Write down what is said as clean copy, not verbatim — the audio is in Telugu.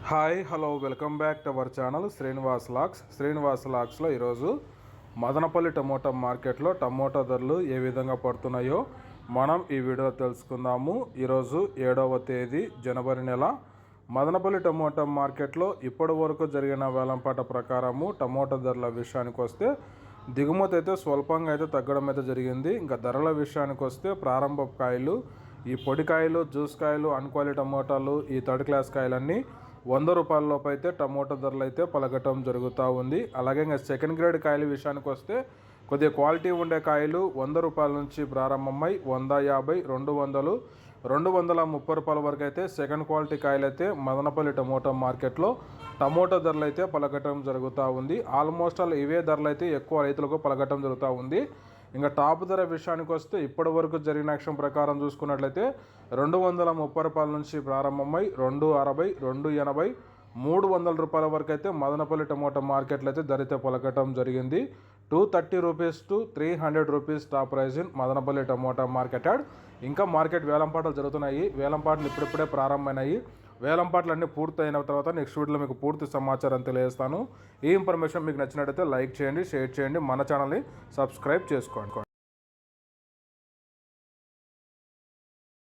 Hi hello welcome back to our channel Srinivas లాక్స్లో ఈరోజు మదనపల్లి టమోటా మార్కెట్లో టమోటా ధరలు ఏ విధంగా పడుతున్నాయో మనం ఈ వీడియో తెలుసుకుందాము. ఈరోజు 7వ తేదీ జనవరి నెల మదనపల్లి టమోటా మార్కెట్లో ఇప్పటి వరకు జరిగిన వేలంపాట ప్రకారము టమోటా ధరల విషయానికి వస్తే దిగుమతి అయితే స్వల్పంగా అయితే తగ్గడం అయితే జరిగింది. ఇంకా ధరల విషయానికి వస్తే ప్రారంభ కాయలు, ఈ పొడికాయలు, జ్యూస్ కాయలు, అన్క్వాలిటీ టమోటాలు, ఈ థర్డ్ క్లాస్ కాయలన్నీ 100 రూపాయల లోపు అయితే టమోటా ధరలు అయితే పలకటం జరుగుతూ ఉంది. అలాగే ఇంకా సెకండ్ గ్రేడ్ కాయల విషయానికి వస్తే కొద్దిగా క్వాలిటీ ఉండే కాయలు 100 రూపాయల నుంచి ప్రారంభమై 150, 200, 230 రూపాయల వరకు అయితే సెకండ్ క్వాలిటీ కాయలు అయితే మదనపల్లి టమోటా మార్కెట్లో టమోటా ధరలు అయితే పలకటం జరుగుతూ ఉంది. ఆల్మోస్ట్ ఆల్ ఇవే ధరలు అయితే ఎక్కువ రైతులకు పలకటం జరుగుతూ ఉంది. ఇంకా టాప్ ధర విషయానికి వస్తే ఇప్పటి వరకు జరిగిన యాక్షన్ ప్రకారం చూసుకున్నట్లయితే 230 రూపాయల నుంచి ప్రారంభమై 260, 280, 300 రూపాయల వరకు అయితే మదనపల్లి టమోటా మార్కెట్లో అయితే ధర అయితే పలకటం జరిగింది. 230 rupees to 300 rupees top price in Madanapalle tomato market yard. ఇంకా మార్కెట్ వేలంపాటలు జరుగుతున్నాయి. వేలంపాటలు ఇప్పుడిప్పుడే ప్రారంభమైనాయి. వేలంపాటలు అన్నీ పూర్తయిన తర్వాత నెక్స్ట్ వీడియోలో మీకు పూర్తి సమాచారం తెలియజేస్తాను. ఈ ఇన్ఫర్మేషన్ మీకు నచ్చినట్టయితే లైక్ చేయండి, షేర్ చేయండి, మన ఛానల్ని సబ్స్క్రైబ్ చేసుకోండి.